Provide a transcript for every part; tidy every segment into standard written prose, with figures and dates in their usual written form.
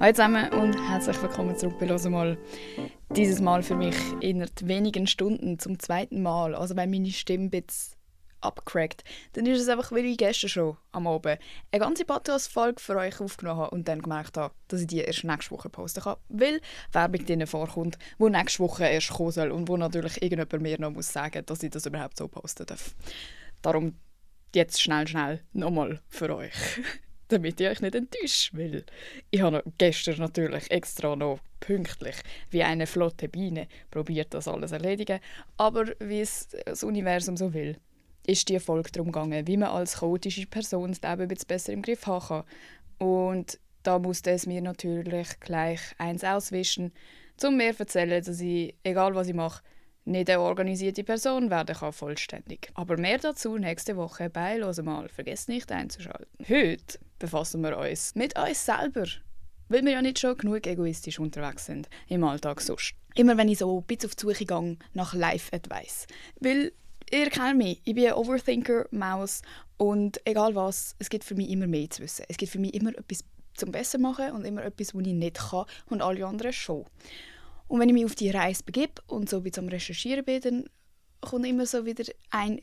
Hallo zusammen und herzlich willkommen zurück bei «Hör mal». Dieses Mal für mich innerhalb wenigen Stunden zum zweiten Mal. Also wenn meine Stimme ein bisschen abgecrackt, dann ist es einfach, weil ich gestern schon am Abend eine ganze Podcast-Folge für euch aufgenommen habe und dann gemerkt habe, dass ich die erst nächste Woche posten kann, weil Werbung drin vorkommt, die nächste Woche erst kommen soll und wo natürlich irgendjemand mir noch muss sagen, dass ich das überhaupt so posten darf. Darum jetzt schnell nochmal für euch. Damit ich euch nicht enttäuscht, weil ich habe gestern natürlich extra noch pünktlich wie eine flotte Biene probiert, das alles zu erledigen. Aber wie es das Universum so will, ist die Folge darum gegangen, wie man als chaotische Person das Leben ein bisschen besser im Griff haben kann. Und da musste es mir natürlich gleich eins auswischen, um mir zu erzählen, dass ich, egal was ich mache, nicht eine organisierte Person werden kann, vollständig. Aber mehr dazu nächste Woche bei «Hör mal». Vergesst nicht einzuschalten. Heute befassen wir uns mit uns selber, weil wir ja nicht schon genug egoistisch unterwegs sind im Alltag sonst. Immer wenn ich so ein bisschen auf die Suche gehe nach Life-Advice. Weil ihr kennt mich, ich bin eine Overthinker-Maus und egal was, es gibt für mich immer mehr zu wissen. Es gibt für mich immer etwas zum besser machen und immer etwas, was ich nicht kann und alle anderen schon. Und wenn ich mich auf die Reise begebe und so ein bisschen am Recherchieren bin, dann kommt immer so wieder ein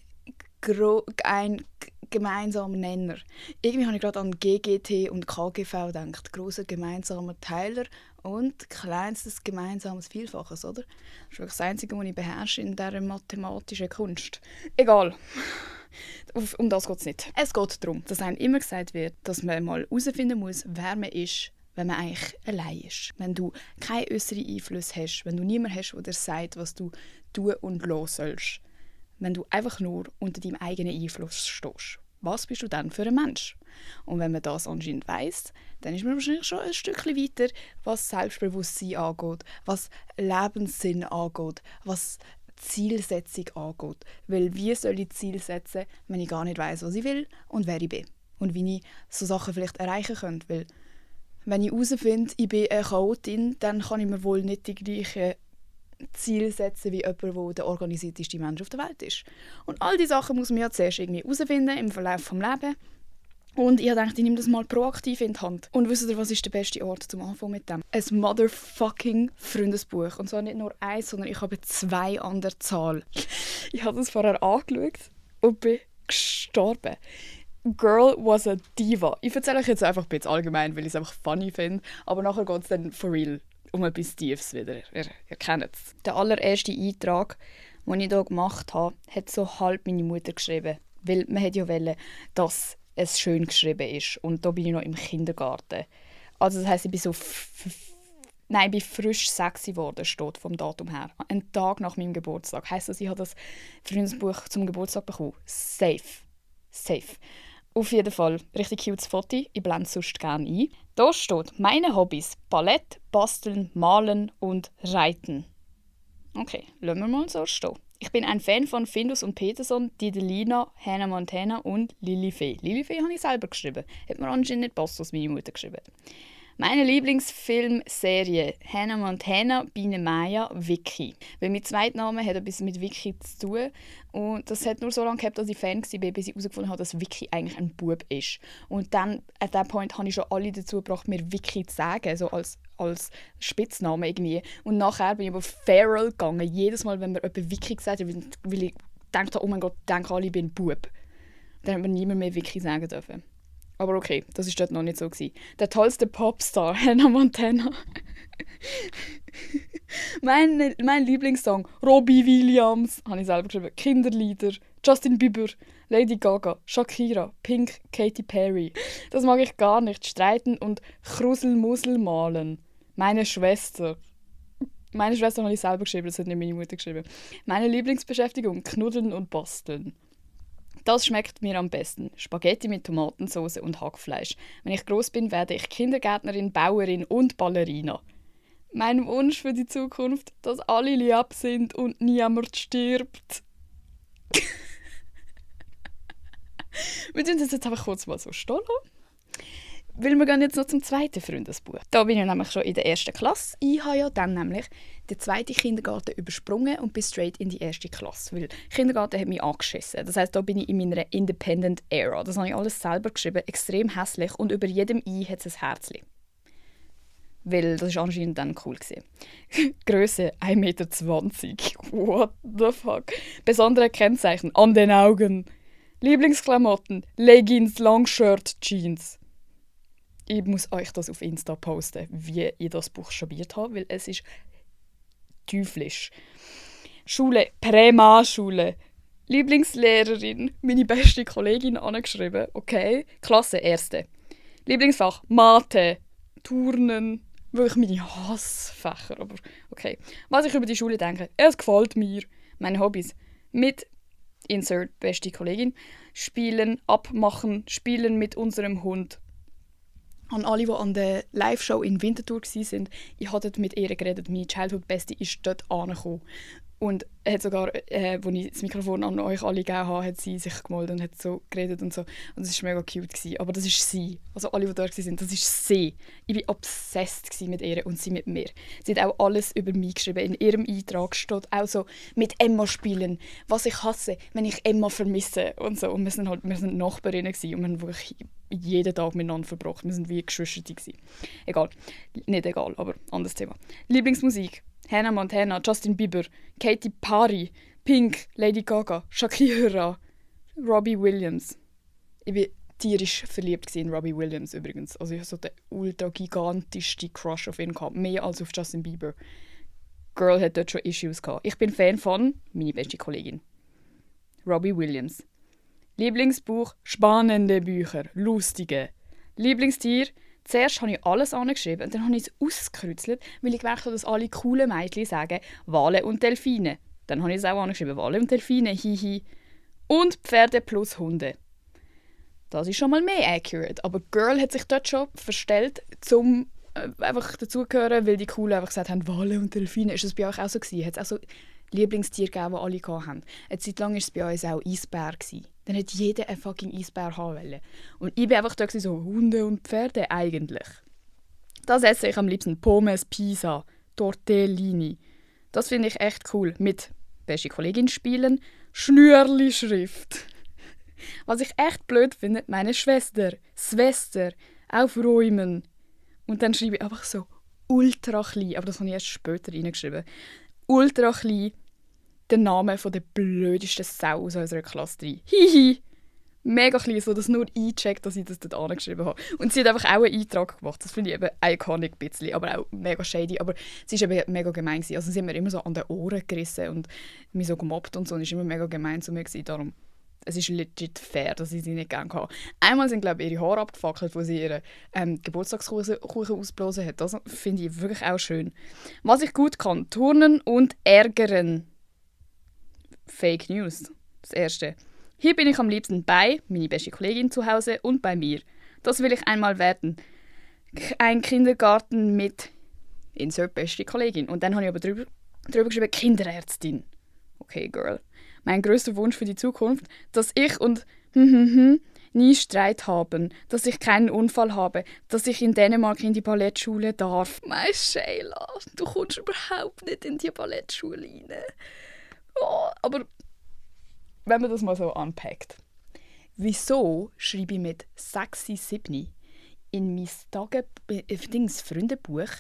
gemeinsamer Nenner. Irgendwie habe ich gerade an GGT und KGV gedacht. Grosser gemeinsamer Teiler und kleinstes gemeinsames Vielfaches, oder? Das ist wirklich das Einzige, was ich beherrsche in dieser mathematischen Kunst. Egal. Um das geht es nicht. Es geht darum, dass einem immer gesagt wird, dass man mal herausfinden muss, wer man ist, wenn man eigentlich allein ist. Wenn du keinen äußeren Einfluss hast, wenn du niemanden hast, der dir sagt, was du tun und lassen sollst. Wenn du einfach nur unter deinem eigenen Einfluss stehst. Was bist du dann für ein Mensch? Und wenn man das anscheinend weiss, dann ist man wahrscheinlich schon ein Stückchen weiter, was Selbstbewusstsein angeht, was Lebenssinn angeht, was Zielsetzung angeht. Weil wie soll ich Ziel setzen, wenn ich gar nicht weiss, was ich will und wer ich bin? Und wie ich so Sachen vielleicht erreichen könnte. Weil wenn ich herausfinde, ich bin eine Chaotin, dann kann ich mir wohl nicht die gleichen Ziele setzen wie jemand, der der organisierteste Mensch auf der Welt ist. Und all diese Sachen muss man ja zuerst irgendwie herausfinden im Verlauf des Lebens. Und ich dachte, ich nehme das mal proaktiv in die Hand. Und wisst ihr, was ist der beste Ort zum Anfang mit dem? Ein motherfucking Freundesbuch. Und zwar nicht nur eins, sondern ich habe 2 an der Zahl. Ich habe das vorher angeschaut und bin gestorben. Girl was a diva. Ich erzähle euch jetzt einfach ein bisschen allgemein, weil ich es einfach funny finde. Aber nachher geht es dann for real um etwas Tiefes wieder. Ihr kennt es. Der allererste Eintrag, den ich hier gemacht habe, hat so halb meine Mutter geschrieben. Weil man hätte ja wollen, dass es schön geschrieben ist. Und da bin ich noch im Kindergarten. Also das heisst, ich bin so ich bin frisch 6 geworden, steht vom Datum her. Ein Tag nach meinem Geburtstag. Heisst das, ich habe das Freundesbuch zum Geburtstag bekommen. Safe. Auf jeden Fall, richtig cutes Foto. Ich blende es sonst gerne ein. Da steht, meine Hobbys, Ballett, Basteln, Malen und Reiten. Okay, lassen wir mal so stehen. Ich bin ein Fan von Findus und Peterson, Didelina, Hannah Montana und Lilifee. Lilifee habe ich selber geschrieben. Hat mir anscheinend nicht passt, was meine Mutter geschrieben hat. Meine Lieblingsfilmserie Hannah Montana, Biene Maya, Vicky. Weil mein Zweitname hat etwas mit Vicky zu tun. Und das hat nur so lange gehabt, dass ich Fan war, bis ich herausgefunden habe, dass Vicky eigentlich ein Bub ist. Und dann, at that point, habe ich schon alle dazu gebracht, mir Vicky zu sagen, so als Spitzname irgendwie. Und nachher bin ich auf Feral gegangen. Jedes Mal, wenn mir jemand Vicky gesagt hat, weil ich dachte, oh mein Gott, denke alle, ich bin ein Bub. Dann hat mir niemand mehr Vicky sagen dürfen. Aber okay, das war dort noch nicht so. Der tollste Popstar, Hannah Montana. mein Lieblingssong, Robbie Williams, habe ich selber geschrieben. Kinderlieder, Justin Bieber, Lady Gaga, Shakira, Pink, Katy Perry. Das mag ich gar nicht. Streiten und Kruselmusel malen. Meine Schwester habe ich selber geschrieben, das hat nicht meine Mutter geschrieben. Meine Lieblingsbeschäftigung, Knuddeln und Basteln. Das schmeckt mir am besten. Spaghetti mit Tomatensauce und Hackfleisch. Wenn ich groß bin, werde ich Kindergärtnerin, Bauerin und Ballerina. Mein Wunsch für die Zukunft, dass alle lieb sind und niemand stirbt. Wir tun das jetzt einfach kurz mal so stehen lassen. Weil wir gehen jetzt noch zum zweiten Freundesbuch. Da bin ich nämlich schon in der 1. Klasse. Ich habe ja dann nämlich den 2. Kindergarten übersprungen und bin straight in die 1. Klasse. Weil Kindergarten hat mich angeschissen. Das heisst, da bin ich in meiner Independent Era. Das habe ich alles selber geschrieben, extrem hässlich und über jedem I hat es ein Herzchen. Weil das war anscheinend dann cool. Größe 1,20 Meter. What the fuck? Besondere Kennzeichen an den Augen. Lieblingsklamotten, Leggings, Longshirt, Jeans. Ich muss euch das auf Insta posten, wie ich das buchstabiert habe, weil es ist teuflisch. Schule, Primarschule. Lieblingslehrerin, meine beste Kollegin angeschrieben. Okay. Klasse, erste. Lieblingsfach, Mathe, Turnen. Wirklich meine Hassfächer, aber okay. Was ich über die Schule denke, es gefällt mir. Meine Hobbys. Mit Insert, beste Kollegin. Spielen, abmachen, spielen mit unserem Hund. An alle, die an der Live-Show in Winterthur waren, ich habe dort mit ihr geredet. Meine Childhood-Bestie ist dort angekommen. Und hat sogar, als ich das Mikrofon an euch alle gegeben habe, hat sie sich gemeldet und hat so geredet und so. Und das war mega cute gewesen. Aber das ist sie. Also alle, die dort waren, das ist sie. Ich war obsessed mit ihr und sie mit mir. Sie hat auch alles über mich geschrieben. In ihrem Eintrag steht auch so, mit Emma spielen. Was ich hasse, wenn ich Emma vermisse. Und so. Und wir sind Nachbarinnen gewesen und wir haben wirklich jeden Tag miteinander verbracht. Wir waren wie Geschwister gewesen. Egal. Nicht egal, aber anderes Thema. Lieblingsmusik. Hannah Montana, Justin Bieber, Katy Perry, Pink, Lady Gaga, Shakira, Robbie Williams. Ich war tierisch verliebt in Robbie Williams übrigens. Also ich hatte so den ultra gigantischsten Crush auf ihn gehabt. Mehr als auf Justin Bieber. Girl hat dort schon Issues gehabt. Ich bin Fan von meine beste Kollegin. Robbie Williams. Lieblingsbuch, spannende Bücher, lustige. Lieblingstier, zuerst habe ich alles angeschrieben und dann habe ich es ausgekreuzelt, weil ich gemerkt habe, dass alle coolen Mädchen sagen Wale und Delfine. Dann habe ich es auch angeschrieben, Wale und Delfine, hihi. Und Pferde plus Hunde. Das ist schon mal mehr accurate. Aber Girl hat sich dort schon verstellt, um einfach dazugehören, weil die Coolen einfach gesagt haben, Wale und Delfine. Ist das bei euch auch so gewesen? Hat es auch so Lieblingstiere gegeben, die alle hatten? Eine Zeit lang war es bei uns auch Eisbär gewesen. Dann hat jeder einen fucking Eisbär haben wollen. Und ich war einfach da so, Hunde und Pferde eigentlich. Das esse ich am liebsten. Pommes, Pizza, Tortellini. Das finde ich echt cool. Mit beste Kollegin spielen, Schnürli-Schrift. Was ich echt blöd finde, meine Schwester, aufräumen. Und dann schreibe ich einfach so ultra klein, aber das habe ich erst später reingeschrieben. Ultra klein, den Namen von der blödesten Sau aus unserer Klasse 3. Hihi! Mega klein, so dass nur eincheckt, dass ich das dort angeschrieben habe. Und sie hat einfach auch einen Eintrag gemacht. Das finde ich eben iconic ein bisschen, aber auch mega shady. Aber sie war eben mega gemein gewesen. Also sie haben mir immer so an den Ohren gerissen und mich so gemobbt und so. Und es war immer mega gemein zu mir gewesen. Darum, es ist legit fair, dass ich sie nicht gerne hatte. Einmal sind, glaube ich, ihre Haare abgefackelt, wo sie ihren Geburtstagskuchen ausgeblasen hat. Das finde ich wirklich auch schön. Was ich gut kann, turnen und ärgern. Fake News, das erste. Hier bin ich am liebsten bei meine beste Kollegin zu Hause und bei mir. Das will ich einmal werden. Ein Kindergarten mit Insert beste Kollegin. Und dann habe ich aber drüber geschrieben, Kinderärztin. Okay, Girl. Mein größter Wunsch für die Zukunft, dass ich und nie Streit haben, dass ich keinen Unfall habe, dass ich in Dänemark in die Ballettschule darf. Meine Sheila, du kommst überhaupt nicht in die Ballettschule rein. Oh, aber wenn man das mal so unpackt. Wieso schreibe ich mit sexy 7 in mein Freundebuch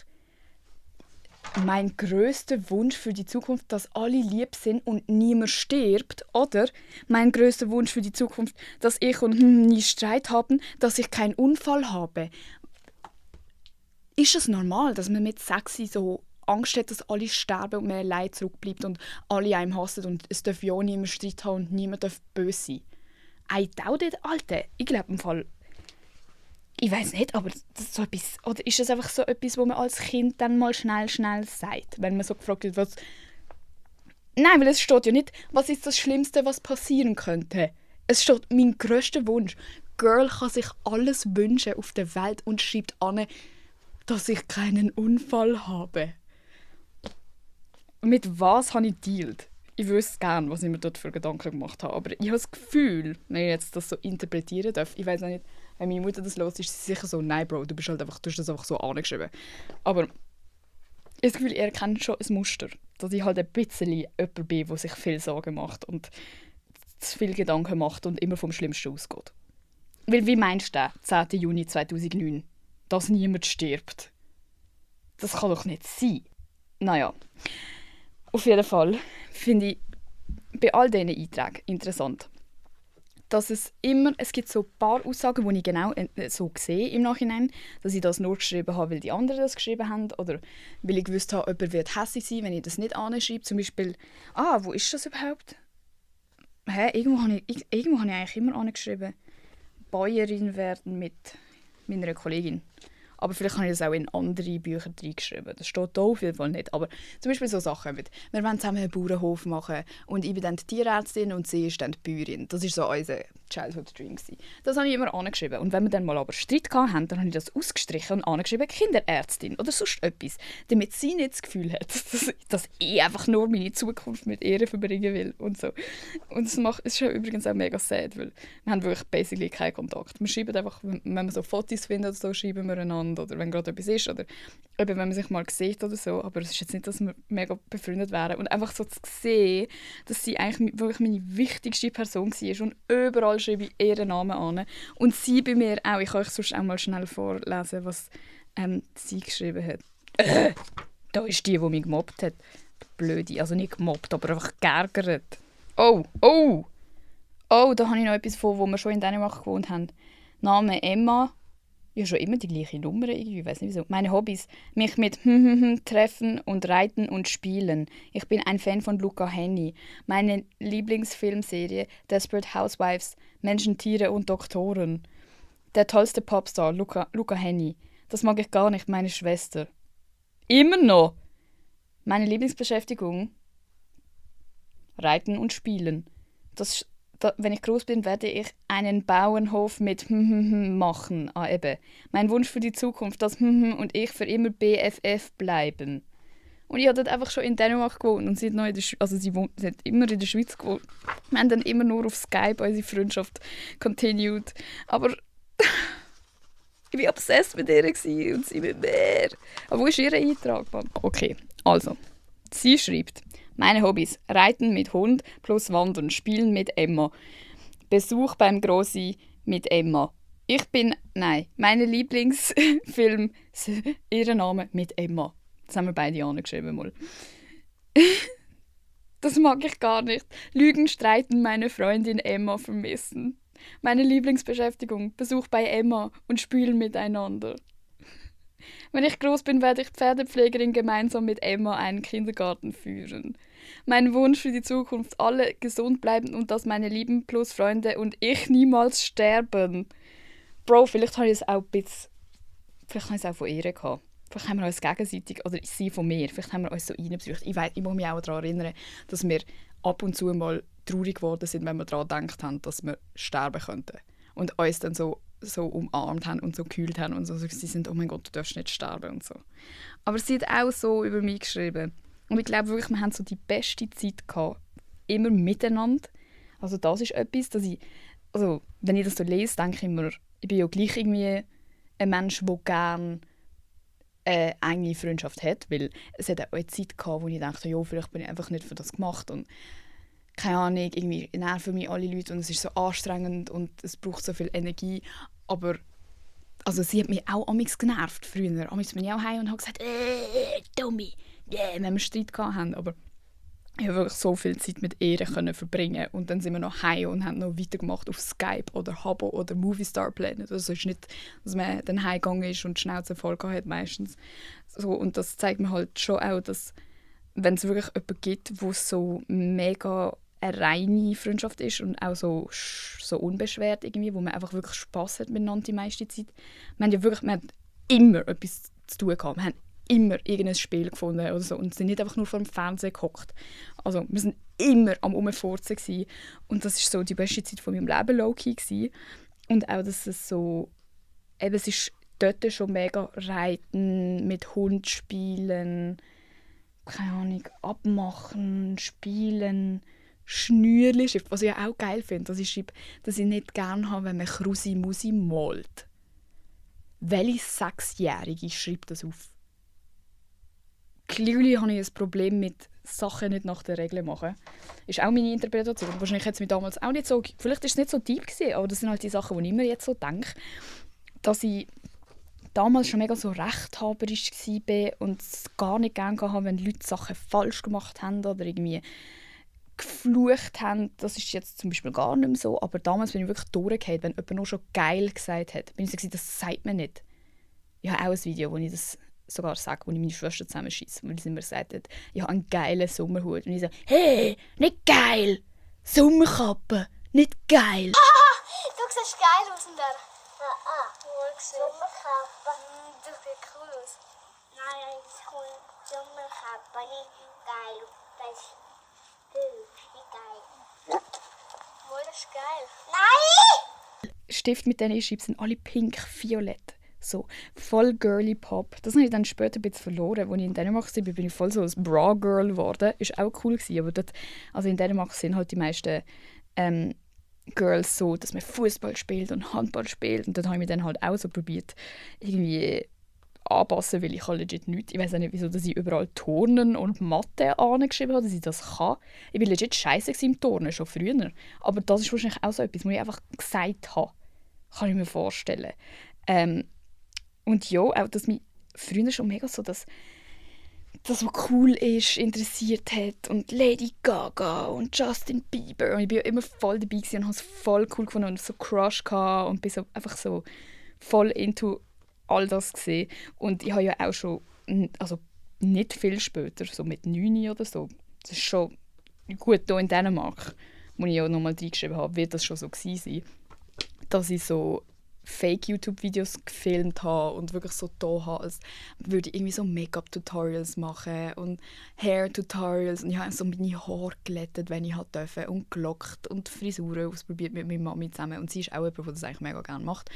mein grösster Wunsch für die Zukunft, dass alle lieb sind und niemand stirbt? Oder mein grösster Wunsch für die Zukunft, dass ich und nie Streit haben, dass ich keinen Unfall habe? Ist es normal, dass man mit sexy so Angst hat, dass alle sterben und man allein zurückbleibt und alle einem hassen und es darf ja niemand Streit haben und niemand darf böse sein? I doubt it, Alter. Ich glaube im Fall, ich weiß nicht, aber das ist so etwas, oder ist das einfach so etwas, wo man als Kind dann mal schnell sagt, wenn man so gefragt wird, was... Nein, weil es steht ja nicht, was ist das Schlimmste, was passieren könnte. Es steht, mein grösster Wunsch. Girl kann sich alles wünschen auf der Welt und schreibt an, dass ich keinen Unfall habe. Mit was habe ich dealt? Ich wüsste gerne, was ich mir dort für Gedanken gemacht habe. Aber ich habe das Gefühl, wenn ich jetzt das so interpretieren darf, ich weiß auch nicht, wenn meine Mutter das hört, ist sie sicher so, nein, Bro, du hast das einfach so angeschrieben. Aber ich habe das Gefühl, ihr erkennt schon ein Muster. Dass ich halt ein bisschen jemand bin, der sich viel Sorgen macht und zu viel Gedanken macht und immer vom Schlimmsten ausgeht. Weil wie meinst du, 10. Juni 2009, dass niemand stirbt? Das kann doch nicht sein. Naja, auf jeden Fall finde ich bei all diesen Einträgen interessant, dass es gibt so ein paar Aussagen, die ich genau so sehe im Nachhinein, dass ich das nur geschrieben habe, weil die anderen das geschrieben haben oder weil ich gewusst habe, jemand wird hässlich sein, wenn ich das nicht anschreibe. Zum Beispiel, wo ist das überhaupt? Irgendwo habe ich eigentlich immer angeschrieben, Bäuerin werden mit meiner Kollegin. Aber vielleicht habe ich das auch in andere Bücher reingeschrieben. Das steht hier auf jeden Fall nicht. Aber zum Beispiel so Sachen wie, wir wollen zusammen einen Bauernhof machen und ich bin dann die Tierärztin und sie ist dann die Bäuerin. Das war so unser Childhood Dream. Das habe ich immer angeschrieben. Und wenn wir dann mal aber Streit hatten, dann habe ich das ausgestrichen und angeschrieben Kinderärztin oder sonst etwas. Damit sie nicht das Gefühl hat, dass ich einfach nur meine Zukunft mit ihr verbringen will. Und so. Und es ist ja übrigens auch mega sad, weil wir haben wirklich basically keinen Kontakt. Wir schreiben einfach, wenn wir so Fotos finden oder so, schreiben wir einander. Oder wenn gerade etwas ist. Oder eben, wenn man sich mal sieht oder so. Aber es ist jetzt nicht, dass wir mega befreundet wären. Und einfach so zu sehen, dass sie eigentlich wirklich meine wichtigste Person war. Und überall schreibe ich ihren Namen an. Und sie bei mir auch. Ich kann euch sonst auch mal schnell vorlesen, was sie geschrieben hat. Da ist die mich gemobbt hat. Blöde. Also nicht gemobbt, aber einfach geärgert. Oh, da habe ich noch etwas von, wo wir schon in Dänemark gewohnt haben. Name Emma. Ich habe schon immer die gleiche Nummer, irgendwie, ich weiß nicht wieso. Meine Hobbys: mich mit treffen und reiten und spielen. Ich bin ein Fan von Luca Hänni. Meine Lieblingsfilmserie: Desperate Housewives, Menschen, Tiere und Doktoren. Der tollste Popstar: Luca Hänni. Das mag ich gar nicht, meine Schwester. Immer noch! Meine Lieblingsbeschäftigung: Reiten und Spielen. Wenn ich groß bin, werde ich einen Bauernhof mit machen. Eben. Mein Wunsch für die Zukunft, dass und ich für immer BFF bleiben. Und ich habe dort einfach schon in Dänemark gewohnt und sie hat, sie hat immer in der Schweiz gewohnt. Wir haben dann immer nur auf Skype unsere Freundschaft continued. Aber ich war obsessed mit ihr und sie mit mir. Aber wo ist ihr Eintrag, Mann? Okay, also. Sie schreibt: Meine Hobbys: Reiten mit Hund plus Wandern, Spielen mit Emma, Besuch beim Grossi mit Emma. Meine Lieblingsfilm, ihr Name mit Emma. Das haben wir beide angeschrieben mal. Das mag ich gar nicht. Lügen, streiten, meine Freundin Emma vermissen. Meine Lieblingsbeschäftigung: Besuch bei Emma und Spielen miteinander. Wenn ich groß bin, werde ich Pferdepflegerin gemeinsam mit Emma einen Kindergarten führen. Mein Wunsch für die Zukunft: alle gesund bleiben und dass meine Lieben plus Freunde und ich niemals sterben. Bro, vielleicht habe ich es auch ein bisschen... Vielleicht habe ich es auch von ihr gehabt. Vielleicht haben wir uns gegenseitig... Oder sie von mir. Vielleicht haben wir uns so reinbesucht. Ich muss mich auch daran erinnern, dass wir ab und zu mal traurig geworden sind, wenn wir daran gedacht haben, dass wir sterben könnten. Und uns dann so umarmt haben und so gekühlt haben und so. Sie sind: oh mein Gott, du darfst nicht sterben und so. Aber sie hat auch so über mich geschrieben. Und ich glaube wirklich, wir haben so die beste Zeit gehabt. Immer miteinander. Also das ist etwas, dass wenn ich das so lese, denke ich immer, ich bin ja gleich irgendwie ein Mensch, der gerne eine enge Freundschaft hat. Weil es hat auch eine Zeit gehabt, wo ich dachte, ja, vielleicht bin ich einfach nicht für das gemacht. Und keine Ahnung, irgendwie nerven mich alle Leute und es ist so anstrengend und es braucht so viel Energie. Aber also sie hat mich auch amigs genervt früher. Amigs bin ich auch heim und habe gesagt: Dummi, wenn wir Streit hatten. Aber ich habe wirklich so viel Zeit mit ihr verbringen. Und dann sind wir noch heim und haben noch weitergemacht auf Skype oder Habbo oder Movistar Planet. Also es ist nicht, dass man dann heimgegangen ist und die Schnauze voll hat meistens. So, und das zeigt mir halt schon auch, dass wenn es wirklich jemanden gibt, wo so mega eine reine Freundschaft ist und auch so unbeschwert irgendwie, wo man einfach wirklich Spass hat miteinander die meiste Zeit. Wir haben immer etwas zu tun gehabt. Wir haben immer irgendein Spiel gefunden oder so und sind nicht einfach nur vor dem Fernseher gehockt. Also wir sind immer am Rumfurzen gewesen. Und das war so die beste Zeit von meinem Leben low-key gewesen. Und auch, dass es so, eben, es ist dort schon mega Reiten, mit Hund spielen, keine Ahnung, abmachen, spielen, Schnürli schreibt, was ich ja auch geil finde, dass ich nicht gerne habe, wenn man Krusi-Musi malt. Welche 6-Jährige schreibt das auf? Clearly habe ich ein Problem mit Sachen nicht nach der Regel machen. Ist auch meine Interpretation. Wahrscheinlich hat es mir damals auch nicht so... Vielleicht war es nicht so deep gewesen, aber das sind halt die Sachen, die ich mir jetzt so denke, dass ich damals schon mega so rechthaberisch war und es gar nicht gerne hatte, wenn Leute Sachen falsch gemacht haben oder irgendwie geflucht haben. Das ist jetzt zum Beispiel gar nicht mehr so, aber damals bin ich wirklich durchgefallen, wenn jemand nur schon «geil» gesagt hat. Bin ich so, das sagt man nicht. Ich habe auch ein Video, wo ich das sogar sage, wo ich meine Schwester zusammenschieße, weil sie immer gesagt hat, ich habe einen geilen Sommerhut. Und ich so, «Hey, nicht geil! Sommerkappe, nicht geil!» Du siehst geil aus in der. Sommerkappe. Du siehst cool aus. Nein, das ist cool. Sommerkappe, nicht geil. Das ist nicht geil. Wohl, das ist geil. Nein! Stift, mit denen ich schreibe, sind alle pink-violett. So, voll girly Pop. Das habe ich dann später ein bisschen verloren. Als ich in Dänemark war, bin ich voll so ein Bra-Girl geworden. Ist auch cool gewesen, aber dort, also in Dänemark sind halt die meisten Girls so, dass man Fußball spielt und Handball spielt. Und dann habe ich mich dann halt auch so probiert, irgendwie anpassen, weil ich kann legit nichts. Ich weiß auch nicht, wieso dass ich überall Turnen und Mathe angeschrieben habe, dass ich das kann. Ich war legit scheisse im Turnen, schon früher. Aber das ist wahrscheinlich auch so etwas, was ich einfach gesagt habe. Kann ich mir vorstellen. Und ja, auch, dass mich früher schon mega so das was cool ist, interessiert hat. Und Lady Gaga und Justin Bieber. Und ich war ja immer voll dabei und habe es voll cool gefunden und so Crush gehabt und bin so einfach so voll into all das gesehen. Und ich habe ja auch schon, also nicht viel später, so mit 9 oder so, das ist schon gut, hier in Dänemark, wo ich ja nochmal reingeschrieben habe, wird das schon so gewesen sein, dass ich so Fake-YouTube-Videos gefilmt habe und wirklich so da habe, als würde ich irgendwie so Make-up-Tutorials machen und Hair-Tutorials. Und ich habe so meine Haare glättet, wenn ich durfte, und gelockt und Frisuren ausprobiert mit meiner Mami zusammen. Und sie ist auch jemand, der das eigentlich mega gerne macht.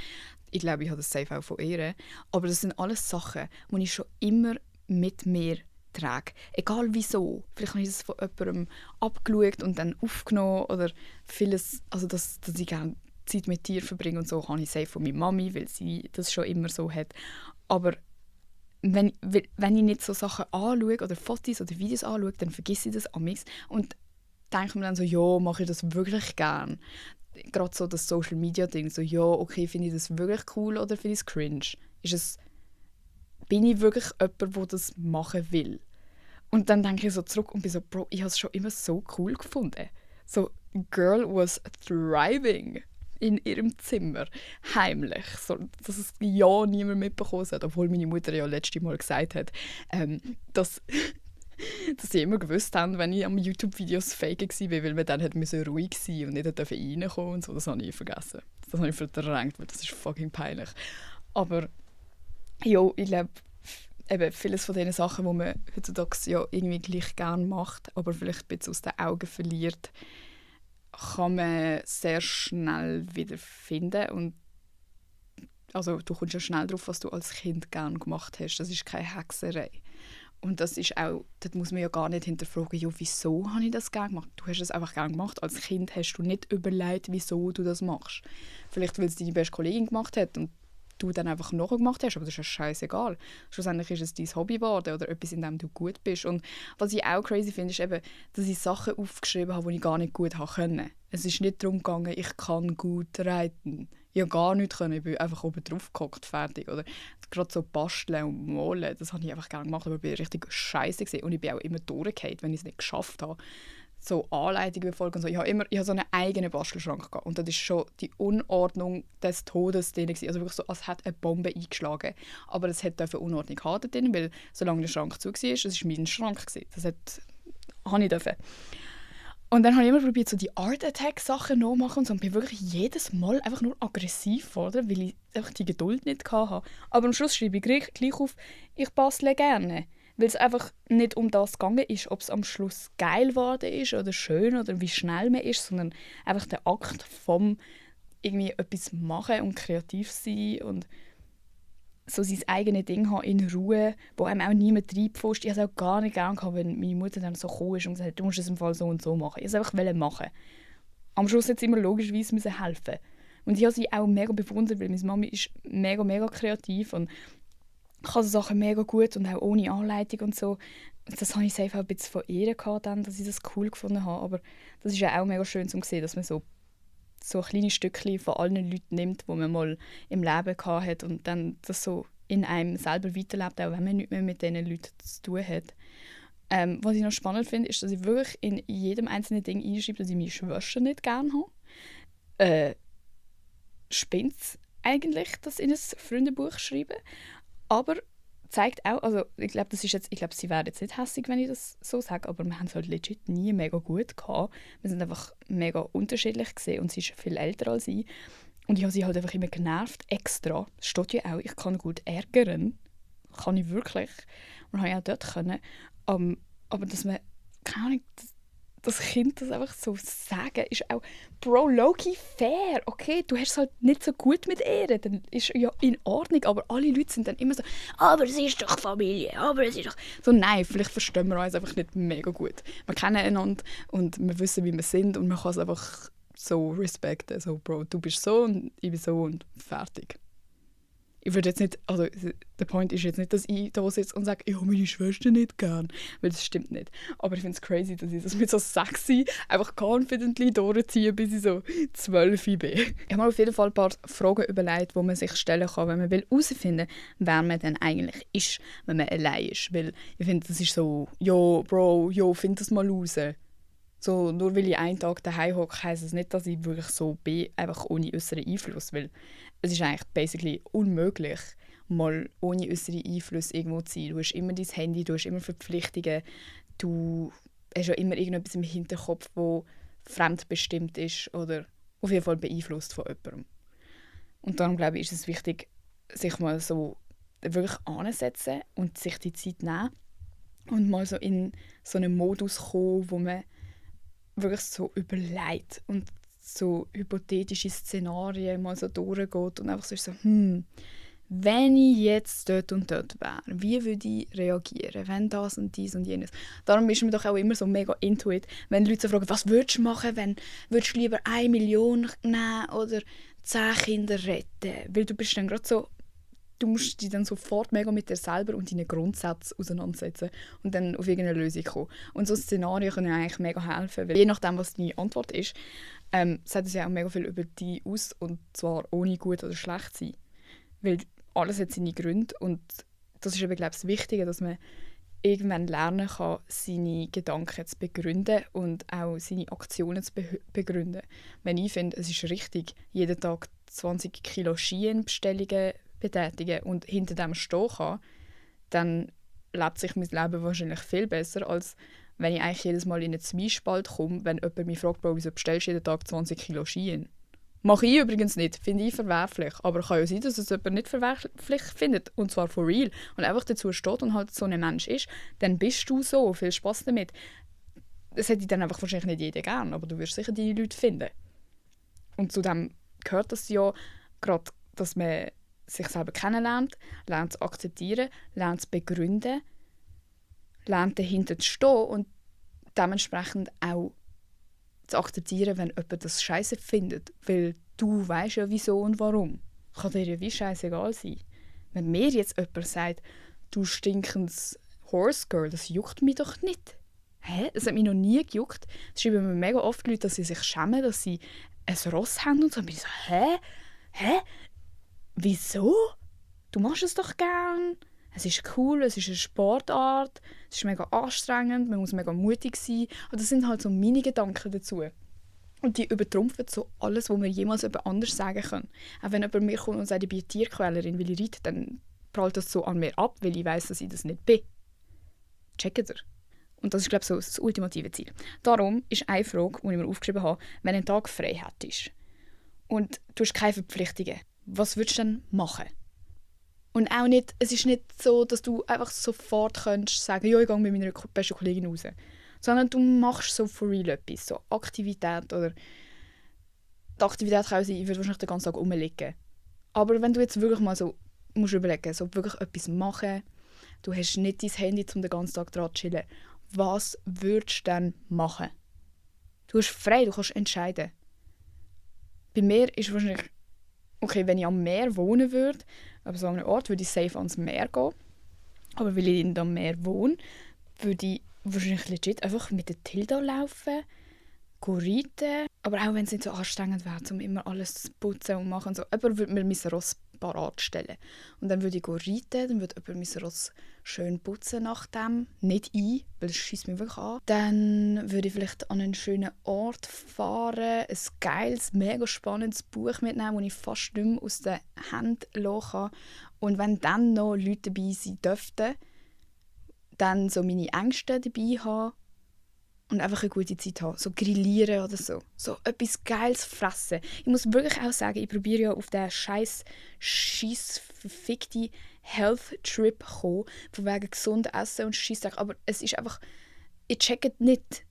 Ich glaube, ich habe das safe auch von ihr. Aber das sind alles Sachen, die ich schon immer mit mir trage. Egal wieso. Vielleicht habe ich das von jemandem abgeschaut und dann aufgenommen. Oder vieles, also dass ich gerne Zeit mit Tieren verbringen und so, kann ich safe von meiner Mami, weil sie das schon immer so hat. Aber wenn ich nicht so Sachen anschaue oder Fotos oder Videos anschaue, dann vergesse ich das amigs und denke mir dann so, ja, mache ich das wirklich gern? Gerade so das Social-Media-Ding, so, ja, okay, finde ich das wirklich cool oder finde ich es cringe? Bin ich wirklich jemand, der das machen will? Und dann denke ich so zurück und bin so, Bro, ich habe es schon immer so cool gefunden. So, girl was thriving in ihrem Zimmer, heimlich, so, dass es ja niemand mitbekommen hat, obwohl meine Mutter ja letztes Mal gesagt hat, dass sie immer gewusst haben, wenn ich am YouTube-Videos fake war, weil man dann ruhig sein und nicht reinkommen und so. Das habe ich vergessen. Das habe ich verdrängt, weil das ist fucking peinlich. Aber ja, ich glaube, eben vieles von den Sachen, die man heutzutage ja irgendwie gleich gerne macht, aber vielleicht ein bisschen aus den Augen verliert, kann man sehr schnell wieder finden. Und also, du kommst ja schnell darauf, was du als Kind gerne gemacht hast. Das ist keine Hexerei. Und das ist auch, dort muss man ja gar nicht hinterfragen, ja, wieso habe ich das gerne gemacht? Du hast es einfach gerne gemacht. Als Kind hast du nicht überlegt, wieso du das machst. Vielleicht, weil es deine beste Kollegin gemacht hat und du dann einfach nachher gemacht hast, aber das ist ja scheißegal. Schlussendlich ist es dein Hobby geworden oder etwas, in dem du gut bist. Und was ich auch crazy finde, ist eben, dass ich Sachen aufgeschrieben habe, die ich gar nicht gut konnte. Es ist nicht darum gegangen, ich kann gut reiten. Ich konnte gar nichts können, ich bin einfach oben drauf gehockt, fertig. Oder gerade so basteln und malen, das habe ich einfach gerne gemacht, aber ich war richtig scheiße gewesen. Und ich bin auch immer durchgefallen, wenn ich es nicht geschafft habe. So Anleitungen befolgen und so. Ich habe so einen eigenen Bastelschrank gehabt. Und das ist schon die Unordnung des Todes drin gewesen. Also wirklich so, als hätte eine Bombe eingeschlagen. Aber es hat Unordnung haben drin, weil solange der Schrank zu war, das war mein Schrank gewesen. Habe ich dürfen. Und dann habe ich immer probiert, so die Art Attack Sachen nachmachen und so. Und bin wirklich jedes Mal einfach nur aggressiv geworden, weil ich einfach die Geduld nicht hatte. Aber am Schluss schreibe ich gleich auf, ich bastle gerne. Weil es einfach nicht um das gegangen ist, ob es am Schluss geil geworden ist oder schön oder wie schnell man ist, sondern einfach der Akt vom irgendwie etwas machen und kreativ sein und so sein eigenes Ding haben in Ruhe, wo einem auch niemand reinpfuscht. Ich habe es auch gar nicht gerne gehabt, wenn meine Mutter dann so gekommen ist und gesagt hat, du musst es im Fall so und so machen. Ich wollte es einfach machen. Am Schluss hat sie immer logischerweise helfen. Und ich habe sie auch mega bewundert, weil meine Mami ist mega, mega kreativ und kann so Sachen mega gut und auch ohne Anleitung und so. Das habe ich safe auch ein bisschen von ihr gehabt, dann, dass ich das cool gefunden habe. Aber das ist ja auch mega schön zu sehen, dass man so kleine Stückchen von allen Leuten nimmt, die man mal im Leben gehabt hat und dann das so in einem selber weiterlebt, auch wenn man nicht mehr mit diesen Leuten zu tun hat. Was ich noch spannend finde, ist, dass ich wirklich in jedem einzelnen Ding einschreibe, dass ich meine Schwester nicht gerne habe. Spinnt es eigentlich, das in ein Freundebuch schreiben? Aber zeigt auch, also ich glaube, sie wäre jetzt nicht hässig, wenn ich das so sage, aber wir haben es halt legit nie mega gut gehabt. Wir sind einfach mega unterschiedlich gesehen und sie ist viel älter als ich. Und ich habe sie halt einfach immer genervt, extra. Es steht ja auch, ich kann gut ärgern. Kann ich wirklich. Und habe ich auch dort können. Aber dass man, keine Ahnung, das Kind das einfach so sagen, ist auch Bro, low-key fair. Okay, du hast es halt nicht so gut mit ihr, dann ist ja in Ordnung, aber alle Leute sind dann immer so, aber es ist doch Familie, aber es ist doch... So, nein, vielleicht verstehen wir uns einfach nicht mega gut. Wir kennen einander und wir wissen, wie wir sind und man kann es einfach so respekten. So, Bro, du bist so und ich bin so und fertig. Ich würde jetzt nicht, also der Point ist jetzt nicht, dass ich da sitze und sage, ich habe meine Schwester nicht gern, weil das stimmt nicht. Aber ich finde es crazy, dass ich das mit so sexy einfach confidently durchziehe, bis ich so 12 bin. Ich habe mir auf jeden Fall ein paar Fragen überlegt, die man sich stellen kann, wenn man herausfinden will, wer man denn eigentlich ist, wenn man allein ist. Weil ich finde, das ist so, jo, Bro, find das mal raus. So, nur weil ich einen Tag daheim hocke, heisst es nicht, dass ich wirklich so bin, einfach ohne äußeren Einfluss. Weil es ist eigentlich basically unmöglich, mal ohne äußere Einfluss irgendwo zu sein. Du hast immer dein Handy, du hast immer Verpflichtungen, du hast ja immer irgendetwas im Hinterkopf, das fremdbestimmt ist oder auf jeden Fall beeinflusst von jemandem. Und darum glaube ich, ist es wichtig, sich mal so wirklich anzusetzen und sich die Zeit nehmen und mal so in so einen Modus kommen, wo man wirklich so überlegt und so hypothetische Szenarien mal so durchgeht und einfach so, wenn ich jetzt dort und dort wäre, wie würde ich reagieren, wenn das und dies und jenes. Darum ist man doch auch immer so mega into it, wenn Leute so fragen, was würdest du machen, wenn würdest du lieber 1 Million nehmen oder 10 Kinder retten? Weil du bist dann gerade so, du musst dich dann sofort mega mit dir selber und deinen Grundsätzen auseinandersetzen und dann auf irgendeine Lösung kommen. Und so Szenarien können eigentlich mega helfen, weil je nachdem, was deine Antwort ist, sagt es ja auch mega viel über dich aus, und zwar ohne gut oder schlecht sein. Weil alles hat seine Gründe und das ist eben, glaube ich, das Wichtige, dass man irgendwann lernen kann, seine Gedanken zu begründen und auch seine Aktionen zu begründen. Wenn ich finde, es ist richtig, jeden Tag 20 Kilo Skienbestellungen betätigen und hinter dem stehen kann, dann lebt sich mein Leben wahrscheinlich viel besser, als wenn ich eigentlich jedes Mal in einen Zwiespalt komme, wenn jemand mich fragt, wieso bestellst du jeden Tag 20 Kilo Skien? Mache ich übrigens nicht, finde ich verwerflich. Aber kann ja sein, dass es jemand nicht verwerflich findet, und zwar for real. Und einfach dazu steht und halt so ein Mensch ist, dann bist du so, viel Spass damit. Das hätte dann einfach wahrscheinlich nicht jeder gern, aber du wirst sicher die Leute finden. Und zu dem gehört das ja gerade, dass man sich selber kennenlernt, lernt zu akzeptieren, lernt zu begründen, lernt dahinter zu stehen und dementsprechend auch zu akzeptieren, wenn jemand das scheiße findet. Weil du weißt ja wieso und warum. Kann dir ja wie scheißegal sein. Wenn mir jetzt jemand sagt, du stinkendes Horse Girl, das juckt mich doch nicht. Hä? Das hat mich noch nie gejuckt. Das schreiben mir mega oft Leute, dass sie sich schämen, dass sie ein Ross haben und so. Und ich so, hä? Wieso? Du machst es doch gern. Es ist cool, es ist eine Sportart, es ist mega anstrengend, man muss mega mutig sein. Aber das sind halt so meine Gedanken dazu. Und die übertrumpfen so alles, was wir jemals jemand anders sagen können. Auch wenn jemand mir kommt und sagt, ich bin Tierquälerin, weil ich reite, dann prallt das so an mir ab, weil ich weiss, dass ich das nicht bin. Checkt ihr? Und das ist, glaube ich, so das ultimative Ziel. Darum ist eine Frage, die ich mir aufgeschrieben habe, wenn ein Tag frei hättest und du hast keine Verpflichtungen, was würdest du dann machen? Und auch nicht, es ist nicht so, dass du einfach sofort könntest sagen, ja, ich gehe mit meiner besten Kollegin raus. Sondern du machst so for real etwas, so Aktivität oder... Die Aktivität kann auch sein, ich würde wahrscheinlich den ganzen Tag rumliegen. Aber wenn du jetzt wirklich mal so musst überlegen, so wirklich etwas machen, du hast nicht dein Handy, um den ganzen Tag dran zu chillen, was würdest du dann machen? Du hast frei, du kannst entscheiden. Bei mir ist wahrscheinlich, okay, wenn ich am Meer wohnen würde, aber so an einem Ort, würde ich safe ans Meer gehen. Aber weil ich am Meer wohne, würde ich wahrscheinlich legit einfach mit der Tilda laufen, reiten. Aber auch wenn es nicht so anstrengend wäre, um immer alles zu putzen und machen. So. Jemand würde mir mein Ross parat stellen. Und dann würde ich reiten, dann würde jemand mein Ross schön putzen nach dem. Nicht ein, weil das schiesst mich wirklich an. Dann würde ich vielleicht an einen schönen Ort fahren, ein geiles, mega spannendes Buch mitnehmen, das ich fast nicht mehr aus den Händen lassen kann. Und wenn dann noch Leute dabei sein dürften, dann so meine Ängste dabei haben und einfach eine gute Zeit haben. So grillieren oder so. So etwas Geiles fressen. Ich muss wirklich auch sagen, ich probiere ja auf diesen verfickten Health-Trip zu kommen, von wegen gesund essen und Scheissdreck. Aber es ist einfach, ich checke nicht.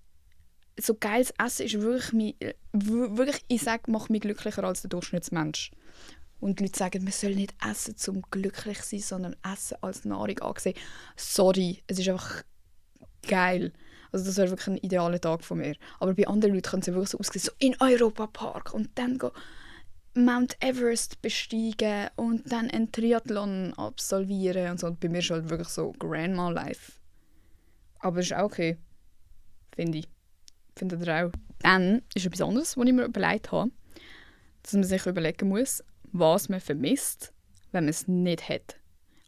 So geiles Essen ist wirklich, ich sage, macht mich glücklicher als der Durchschnittsmensch. Und die Leute sagen, man soll nicht essen, um glücklich zu sein, sondern essen als Nahrung angesehen. Sorry, es ist einfach geil. Also das wäre wirklich ein idealer Tag von mir. Aber bei anderen Leuten kann es ja wirklich so aussehen, so in Europa-Park und dann go Mount Everest besteigen und dann einen Triathlon absolvieren und so. Und bei mir ist halt wirklich so Grandma-Life. Aber das ist auch okay, finde ich. Findet ihr auch? Dann ist etwas anderes, was ich mir überlegt habe, dass man sich überlegen muss, was man vermisst, wenn man es nicht hat.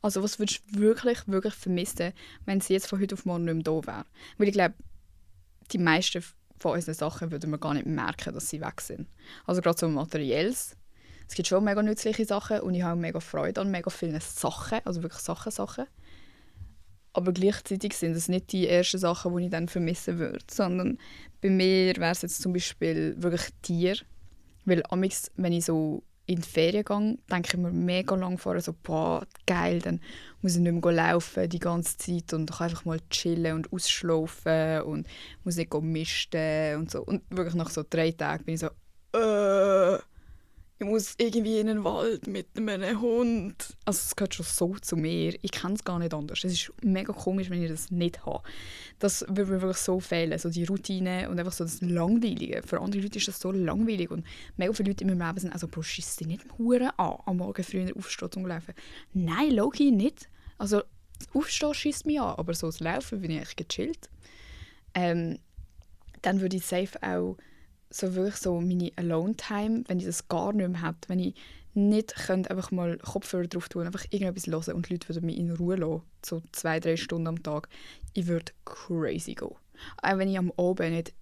Also was würdest du wirklich, wirklich vermissen, wenn es jetzt von heute auf morgen nicht mehr da wäre? Weil ich glaube, die meisten von unseren Sachen würden wir gar nicht merken, dass sie weg sind. Also gerade so Materielles. Es gibt schon mega nützliche Sachen und ich habe mega Freude an mega vielen Sachen, also wirklich Sachen. Aber gleichzeitig sind es nicht die ersten Sachen, die ich dann vermissen würde, sondern bei mir wäre es jetzt zum Beispiel wirklich Tiere. Weil amigs, wenn ich so in die Ferien gehe, denke ich mir mega lang vorher so, boah, geil, dann muss ich nicht mehr laufen die ganze Zeit und kann einfach mal chillen und ausschlafen und muss nicht misten und so. Und wirklich nach so 3 Tagen bin ich so, ich muss irgendwie in den Wald mit einem Hund. Also es gehört schon so zu mir. Ich kenne es gar nicht anders. Es ist mega komisch, wenn ich das nicht habe. Das würde mir wirklich so fehlen, so die Routine und einfach so das Langweilige. Für andere Leute ist das so langweilig und mega viele Leute in meinem Leben sind also, Bro, schiss dich nicht Huren an, am Morgen früh aufstehen und laufen. Nein, low-key nicht. Also das Aufstehen schiesst mich an, aber so das Laufen bin ich echt gechillt. Dann würde ich safe auch so wirklich so meine Alone-Time, wenn ich das gar nicht mehr hätte, wenn ich nicht könnte einfach mal Kopfhörer drauf tun, einfach irgendetwas hören und die Leute würden mich in Ruhe lassen, so 2-3 Stunden am Tag, ich würde crazy gehen. Auch wenn ich am Abend nicht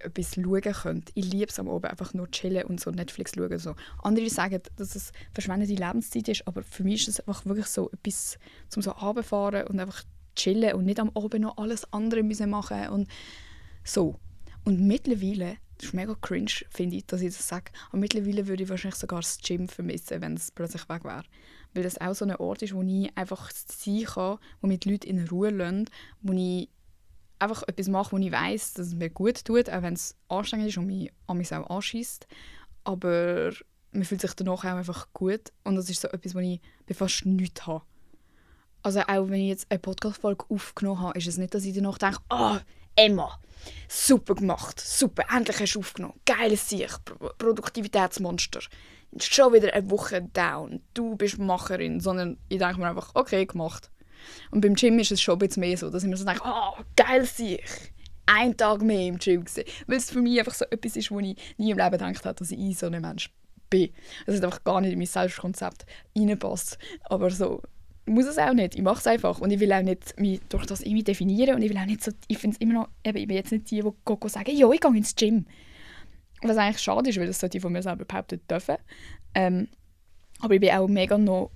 etwas schauen könnte. Ich liebe es am Abend einfach nur chillen und so Netflix schauen. So. Andere sagen, dass es verschwendete Lebenszeit ist, aber für mich ist es einfach wirklich so etwas zum so runterfahren und einfach chillen und nicht am Abend noch alles andere müssen machen und so. Und mittlerweile, das ist mega cringe, finde ich, dass ich das sage, aber mittlerweile würde ich wahrscheinlich sogar das Gym vermissen, wenn es plötzlich weg wäre. Weil das auch so ein Ort ist, wo ich einfach sein kann, wo mich die Leute in Ruhe lassen, wo ich einfach etwas mache, wo ich weiss, dass es mir gut tut, auch wenn es anstrengend ist und mich auch anschiesst. Aber man fühlt sich danach auch einfach gut und das ist so etwas, wo ich bei fast nichts habe. Also auch wenn ich jetzt eine Podcast-Folge aufgenommen habe, ist es nicht, dass ich danach denke, Emma, super gemacht, super, endlich hast du aufgenommen, geiles Sieg, Produktivitätsmonster. Schon wieder eine Woche down, du bist Macherin, sondern ich denke mir einfach, okay, gemacht. Und beim Gym ist es schon ein bisschen mehr so, dass ich mir so denke, geiles Sieg, ein Tag mehr im Gym gewesen. Weil es für mich einfach so etwas ist, wo ich nie im Leben gedacht habe, dass ich so ein Mensch bin. Das ist einfach gar nicht in mein Selbstkonzept reinpasst. Aber so muss es auch nicht. Ich mache es einfach. Und ich will auch nicht mich durch das irgendwie definieren. Und ich will auch nicht so, ich finde es immer noch, ich bin jetzt nicht die sagen, ja, ich gehe ins Gym. Was eigentlich schade ist, weil das sollte ich von mir selber behaupten dürfen. Aber ich bin auch mega noch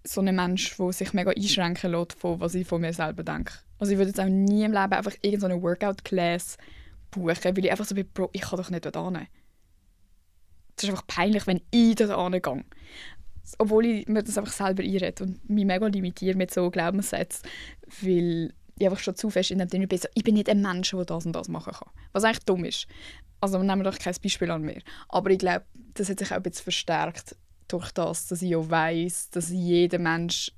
so ein Mensch, der sich mega einschränken lässt, von was ich von mir selber denke. Also ich würde jetzt auch nie im Leben einfach irgendeine Workout-Class buchen, weil ich einfach so bin, Bro, ich kann doch nicht dort hin. Es ist einfach peinlich, wenn ich dort hingehe. Obwohl ich mir das einfach selber einrede und mich mega limitiere mit so Glaubenssätzen, weil ich einfach schon zu fest in dem Ding bin, so, ich bin nicht ein Mensch, der das und das machen kann. Was eigentlich dumm ist. Also nehmen wir doch kein Beispiel an mir. Aber ich glaube, das hat sich auch ein bisschen verstärkt durch das, dass ich auch weiss, dass jeder Mensch,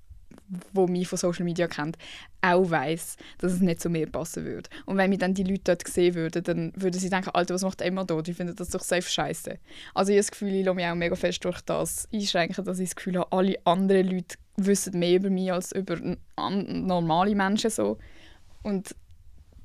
der mich von Social Media kennt, auch weiss, dass es nicht zu mir passen würde. Und wenn mich dann die Leute dort sehen würden, dann würden sie denken, Alter, was macht Emma da? Die finden das doch safe scheiße. Also ich habe das Gefühl, ich lasse mich auch mega fest durch das einschränken, dass ich das Gefühl habe, alle anderen Leute wissen mehr über mich als über normale Menschen. So. Und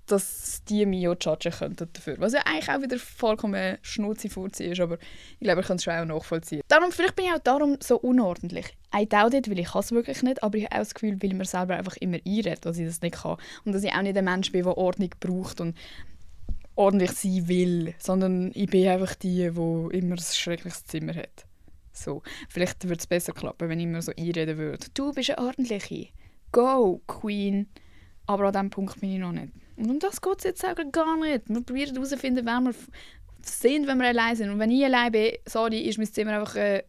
dass die mich auch judgen könnten dafür. Was ja eigentlich auch wieder vollkommen Schnurzi-Furzi ist, aber ich glaube, ich kann es schon auch nachvollziehen. Vielleicht bin ich auch darum so unordentlich. I doubt it, weil ich es wirklich nicht, aber ich habe auch das Gefühl, weil ich mir selber einfach immer einrede, dass ich das nicht kann. Und dass ich auch nicht ein Mensch bin, der Ordnung braucht und ordentlich sein will, sondern ich bin einfach die immer ein schreckliches Zimmer hat. So. Vielleicht würde es besser klappen, wenn ich mir so einreden würde. Du bist eine ordentliche. Go, Queen. Aber an diesem Punkt bin ich noch nicht. Und um das geht es jetzt auch gar nicht. Wir probieren herauszufinden, wer wir sind, wenn wir allein sind. Und wenn ich allein bin, sorry, ist mein Zimmer einfach eine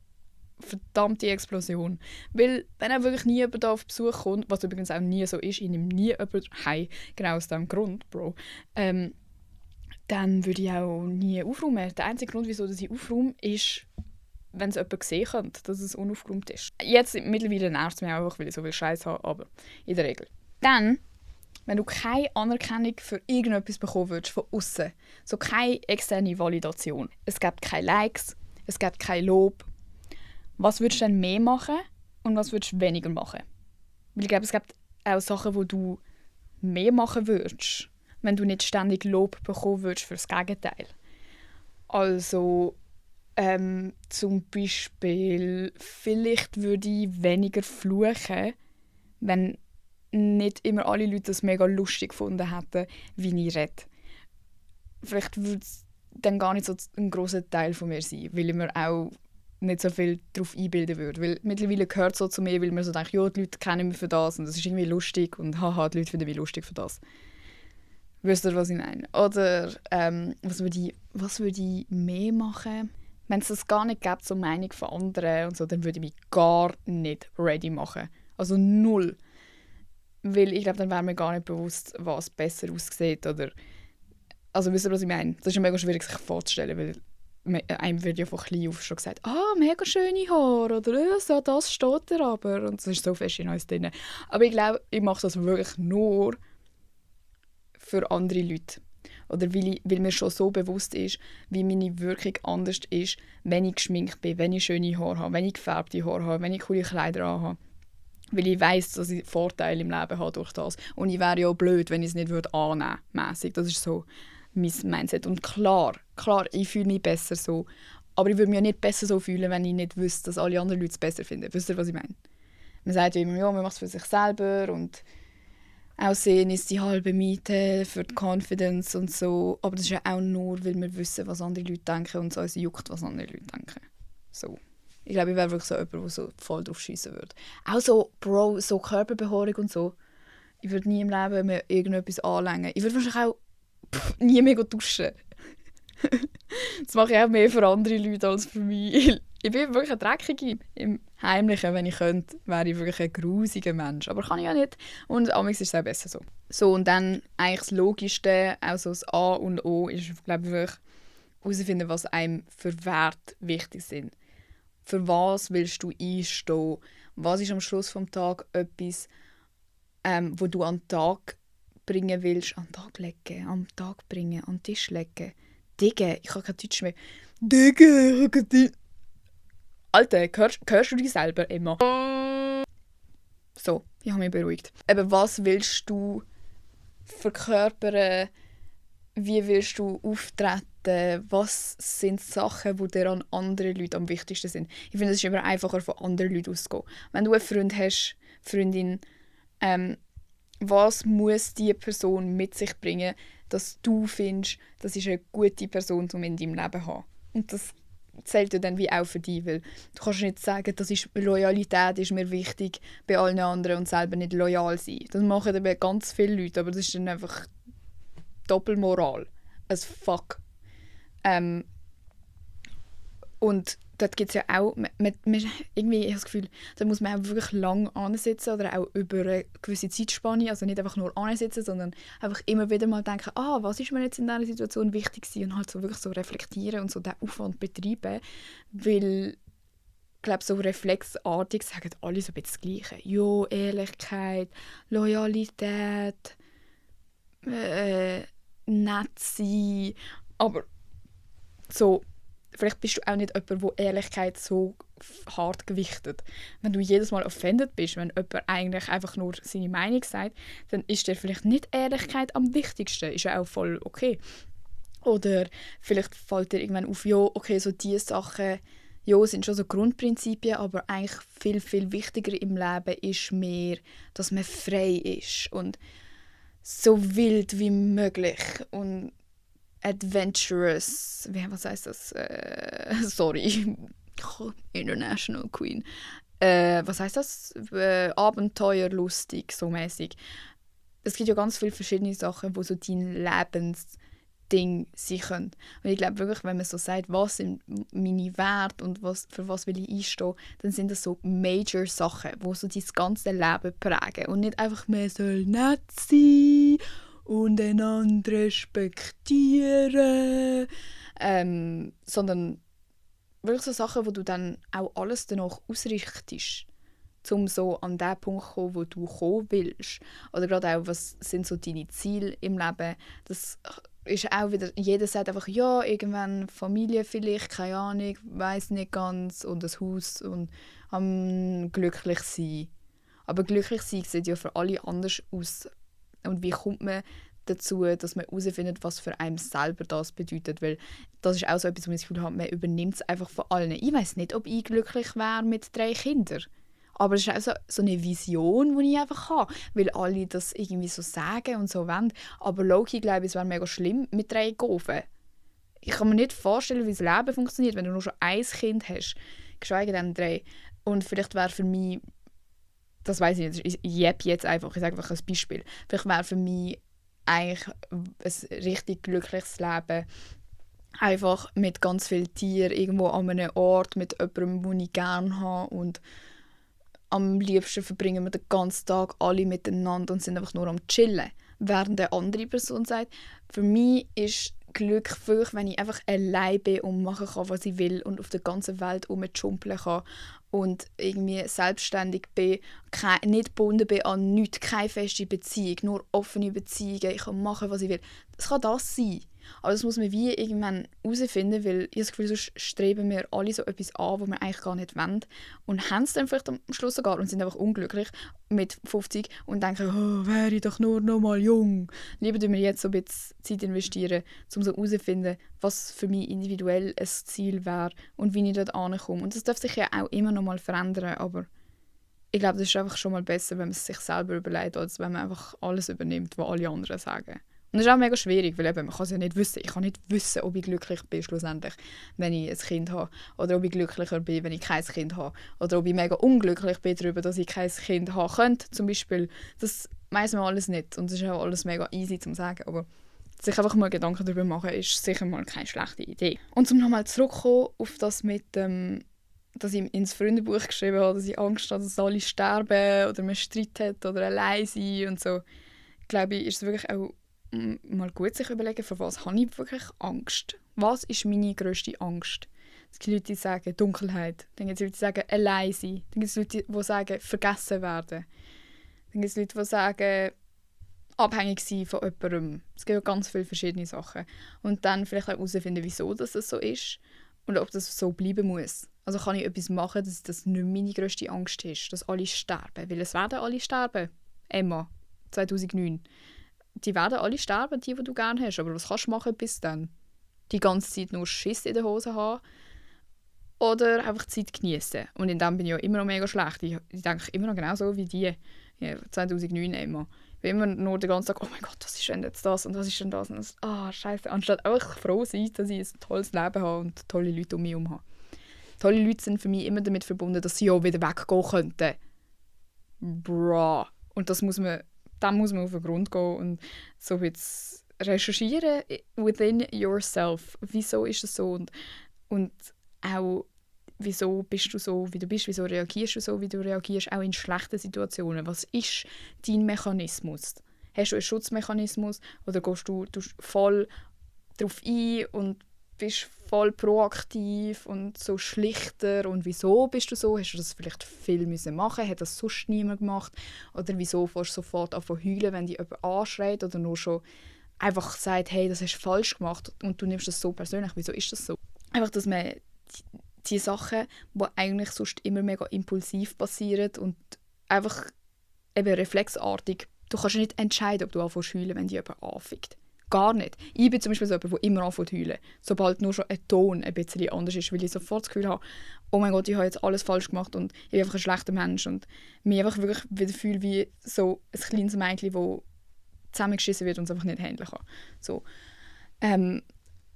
verdammte Explosion. Weil, wenn auch wirklich nie jemand auf Besuch kommt, was übrigens auch nie so ist, ich nehme nie jemanden heim, genau aus diesem Grund, Bro, dann würde ich auch nie aufräumen. Der einzige Grund, wieso ich aufräume, ist, wenn es jemand sehen könnte, dass es unaufgeräumt ist. Jetzt mittlerweile nervt es mich auch, weil ich so viel Scheiß habe, aber in der Regel. Dann, wenn du keine Anerkennung für irgendetwas bekommen würdest von außen, so keine externe Validation, es gibt keine Likes, es gibt kein Lob, was würdest du dann mehr machen und was würdest du weniger machen? Weil ich glaube, es gibt auch Sachen, wo du mehr machen würdest, wenn du nicht ständig Lob bekommen würdest für das Gegenteil. Also zum Beispiel, vielleicht würde ich weniger fluchen, wenn nicht immer alle Leute das mega lustig gefunden hätten, wie ich rede. Vielleicht würde es dann gar nicht so ein grosser Teil von mir sein, weil ich mir auch nicht so viel darauf einbilden würde. Weil mittlerweile gehört es so zu mir, weil man so denkt, ja, die Leute kennen mich für das und das ist irgendwie lustig und haha, die Leute finden mich lustig für das. Wisst ihr, was ich meine? Oder was würde ich mehr machen? Wenn es das gar nicht gäbe, so Meinung von anderen und so, dann würde ich mich gar nicht ready machen. Also null. Weil ich glaube, dann wäre mir gar nicht bewusst, was besser aussieht. Oder also wisst ihr, was ich meine? Das ist mega schwierig, sich vorzustellen, weil einem wird ja von klein auf schon gesagt, mega schöne Haare oder so, das steht da aber. Und das ist so fest in uns drin. Aber ich glaube, ich mache das wirklich nur für andere Leute. Oder weil mir schon so bewusst ist, wie meine Wirkung anders ist, wenn ich geschminkt bin, wenn ich schöne Haare habe, wenn ich gefärbte Haare habe, wenn ich coole Kleider anhabe. Weil ich weiss, dass ich Vorteile im Leben habe durch das. Und ich wäre ja auch blöd, wenn ich es nicht annehmen würde. Das ist so mein Mindset. Und klar, ich fühle mich besser so. Aber ich würde mich ja nicht besser so fühlen, wenn ich nicht wüsste, dass alle anderen Leute es besser finden. Wisst ihr, was ich meine? Man sagt ja immer, ja, man macht es für sich selber und Aussehen ist die halbe Miete für die Confidence und so. Aber das ist ja auch nur, weil wir wissen, was andere Leute denken und es uns juckt, was andere Leute denken. So. Ich glaube, ich wäre wirklich so jemand, der so voll drauf schiessen würde. Auch so, Bro, so Körperbehaarung und so. Ich würde nie im Leben mehr irgendetwas anlängen. Ich würde wahrscheinlich auch nie mehr duschen. Das mache ich auch mehr für andere Leute als für mich. Ich bin wirklich eine Dreckige. Im Heimlichen, wenn ich könnte, wäre ich wirklich ein grusiger Mensch. Aber kann ich ja nicht. Und amigs ist es auch besser so. So, und dann eigentlich das Logischste, auch so das A und O, ist, glaube ich, wirklich herausfinden, was einem für Werte wichtig sind. Für was willst du einstehen? Was ist am Schluss des Tages etwas, wo du an den Tag bringen willst? An den Tag legen, am Tag bringen, an den Tisch legen. Digga, ich habe kein Deutsch mehr. Digga, ich habe kein Deutsch. Alter, hörst du dich selber immer? So, ich habe mich beruhigt. Eben, was willst du verkörpern? Wie willst du auftreten? Was sind Sachen, die dir an anderen Leuten am wichtigsten sind? Ich finde, es ist immer einfacher, von anderen Leuten auszugehen. Wenn du einen Freund hast, Freundin, was muss diese Person mit sich bringen, dass du findest, das ist eine gute Person, um in deinem Leben zu haben? Und das zählt ja dann wie auch für dich, weil du kannst nicht sagen, Loyalität ist mir wichtig bei allen anderen und selber nicht loyal sein. Das machen eben ganz viele Leute, aber das ist dann einfach Doppelmoral. As fuck. Und dort gibt es ja auch, irgendwie, ich habe das Gefühl, da muss man auch wirklich lang ansitzen oder auch über eine gewisse Zeitspanne, also nicht einfach nur ansitzen, sondern einfach immer wieder mal denken, was ist mir jetzt in dieser Situation wichtig gewesen und halt so wirklich so reflektieren und so den Aufwand betreiben, weil ich glaube, so reflexartig sagen alle so ein bisschen das Gleiche. Ja, Ehrlichkeit, Loyalität, nett sein, aber so, vielleicht bist du auch nicht jemand, der Ehrlichkeit so hart gewichtet. Wenn du jedes Mal offended bist, wenn jemand eigentlich einfach nur seine Meinung sagt, dann ist dir vielleicht nicht Ehrlichkeit am wichtigsten. Ist ja auch voll okay. Oder vielleicht fällt dir irgendwann auf, ja, okay, so diese Sachen, ja, sind schon so Grundprinzipien, aber eigentlich viel, viel wichtiger im Leben ist mehr, dass man frei ist und so wild wie möglich und adventurous. Was heißt das? Sorry. International Queen. Was heißt das? Abenteuerlustig, so mäßig. Es gibt ja ganz viele verschiedene Sachen, wo so dein Lebensding sein können. Und ich glaube wirklich, wenn man so sagt, was sind meine Werte und für was will ich einstehen, dann sind das so Major Sachen, die so dein ganze Leben prägen. Und nicht einfach, man soll nett sein und einander respektieren, sondern wirklich so Sachen, wo du dann auch alles danach ausrichtest, um so an den Punkt zu kommen, wo du kommen willst. Oder gerade auch, was sind so deine Ziele im Leben. Das ist auch wieder, jeder sagt einfach, ja, irgendwann Familie vielleicht, keine Ahnung, weiss nicht ganz, und ein Haus und glücklich sein. Aber glücklich sein sieht ja für alle anders aus. Und wie kommt man dazu, dass man herausfindet, was für einen selber das bedeutet? Weil das ist auch so etwas, wo ich das Gefühl habe, man übernimmt es einfach von allen. Ich weiss nicht, ob ich glücklich wäre mit 3 Kindern. Aber es ist auch so eine Vision, die ich einfach habe, weil alle das irgendwie so sagen und so wollen. Aber Loki, glaube ich, es wäre mega schlimm mit 3 Gofen. Ich kann mir nicht vorstellen, wie das Leben funktioniert, wenn du nur schon ein Kind hast, geschweige denn 3. Und vielleicht wäre für mich, das weiss ich nicht, ich jepp jetzt einfach, ich sage einfach ein Beispiel, vielleicht wäre für mich eigentlich ein richtig glückliches Leben einfach mit ganz vielen Tieren irgendwo an einem Ort, mit jemandem, den ich gerne habe, und am liebsten verbringen wir den ganzen Tag alle miteinander und sind einfach nur am Chillen. Während eine andere Person sagt, für mich ist Glück wirklich, wenn ich einfach allein bin und machen kann, was ich will und auf der ganzen Welt rumjumpeln kann und irgendwie selbstständig bin, nicht gebunden bin an nichts, keine feste Beziehung, nur offene Beziehungen, ich kann machen, was ich will. Das kann das sein. Aber das muss man wie irgendwann herausfinden, weil ich habe das Gefühl, sonst streben wir alle so etwas an, was wir eigentlich gar nicht wollen, und haben es dann vielleicht am Schluss sogar und sind einfach unglücklich mit 50 und denken, oh, wäre ich doch nur noch mal jung. Lieber tun wir jetzt so ein bisschen Zeit investieren, um so herauszufinden, was für mich individuell ein Ziel wäre und wie ich dort ankomme. Und das darf sich ja auch immer noch mal verändern, aber ich glaube, das ist einfach schon mal besser, wenn man es sich selber überlegt, als wenn man einfach alles übernimmt, was alle anderen sagen. Und das ist auch mega schwierig, weil eben, man kann es ja nicht wissen. Ich kann nicht wissen, ob ich glücklich bin schlussendlich, wenn ich ein Kind habe. Oder ob ich glücklicher bin, wenn ich kein Kind habe. Oder ob ich mega unglücklich bin darüber, dass ich kein Kind haben könnte, zum Beispiel. Das weiss man alles nicht. Und es ist auch alles mega easy zu sagen. Aber sich einfach mal Gedanken darüber machen, ist sicher mal keine schlechte Idee. Und um nochmal zurückzukommen auf das mit dass ich ins Freundebuch geschrieben habe, dass ich Angst habe, dass alle sterben oder man Streit hat oder allein sein und so, glaube ich, ist es wirklich auch mal gut sich überlegen, vor was habe ich wirklich Angst. Was ist meine grösste Angst? Es gibt Leute, die sagen Dunkelheit. Dann gibt es Leute, die sagen allein sein. Dann gibt es Leute, die sagen vergessen werden. Dann gibt es Leute, die sagen abhängig sein von jemandem. Es gibt ja ganz viele verschiedene Sachen. Und dann vielleicht auch herausfinden, wieso das so ist und ob das so bleiben muss. Also kann ich etwas machen, dass das nicht meine grösste Angst ist, dass alle sterben. Weil es werden alle sterben. Emma, 2009. Die werden alle sterben, die du gerne hast. Aber was kannst du machen bis dann? Die ganze Zeit nur Schiss in der Hose haben? Oder einfach die Zeit genießen? Und in dem bin ich ja immer noch mega schlecht. Ich denke immer noch genauso wie die 2009 Emma. Ich bin immer nur den ganzen Tag, oh mein Gott, was ist denn jetzt das und was ist denn das? Und das, scheiße. Anstatt einfach froh zu sein, dass ich ein tolles Leben habe und tolle Leute um mich herum habe. Tolle Leute sind für mich immer damit verbunden, dass sie auch wieder weggehen könnten. Bra. Und dann muss man auf den Grund gehen und so jetzt recherchieren within yourself. Wieso ist es so? Und auch, wieso bist du so, wie du bist? Wieso reagierst du so, wie du reagierst? Auch in schlechten Situationen. Was ist dein Mechanismus? Hast du einen Schutzmechanismus oder gehst du voll darauf ein und bist voll proaktiv und so schlichter? Und wieso bist du so? Hast du das vielleicht viel machen müssen? Hat das sonst niemand gemacht? Oder wieso fährst du sofort an zu heulen, wenn dich jemand anschreit oder nur schon einfach sagt, hey, das hast du falsch gemacht und du nimmst das so persönlich? Wieso ist das so? Einfach, dass man die Sachen, die eigentlich sonst immer mega impulsiv passieren und einfach eben reflexartig. Du kannst nicht entscheiden, ob du anfängst zu heulen, wenn dich jemand anfickt. Gar nicht. Ich bin zum Beispiel so jemand, der immer anfängt zu heulen. Sobald nur schon ein Ton ein bisschen anders ist, weil ich sofort das Gefühl habe, oh mein Gott, ich habe jetzt alles falsch gemacht und ich bin einfach ein schlechter Mensch. Und mich einfach wirklich wieder fühle wie so ein kleines Mädchen, das zusammengeschissen wird und es einfach nicht handeln kann. So.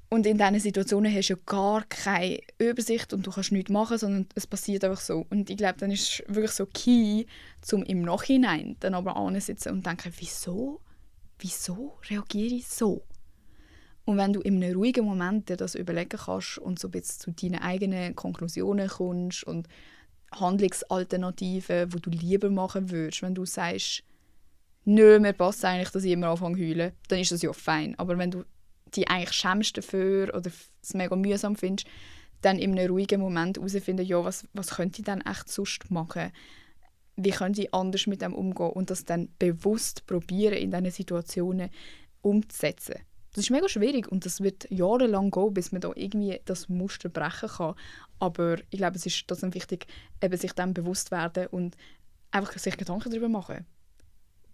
Und in diesen Situationen hast du ja gar keine Übersicht und du kannst nichts machen, sondern es passiert einfach so. Und ich glaube, dann ist es wirklich so key, um im Nachhinein dann aber anzusitzen und zu denken, wieso reagiere ich so? Und wenn du in einem ruhigen Moment dir das überlegen kannst und so ein bisschen zu deinen eigenen Konklusionen kommst und Handlungsalternativen, die du lieber machen würdest, wenn du sagst, nö, mir passt eigentlich, dass ich immer anfange zu heulen, dann ist das ja fein. Aber wenn du dich eigentlich schämst dafür oder es mega mühsam findest, dann in einem ruhigen Moment herausfinden, ja, was könnte ich dann echt sonst machen? Wie könnte ich anders mit dem umgehen und das dann bewusst probieren, in diesen Situationen umzusetzen. Das ist mega schwierig und das wird jahrelang gehen, bis man da irgendwie das Muster brechen kann. Aber ich glaube, es ist trotzdem wichtig, eben sich dem bewusst werden und einfach sich Gedanken darüber machen.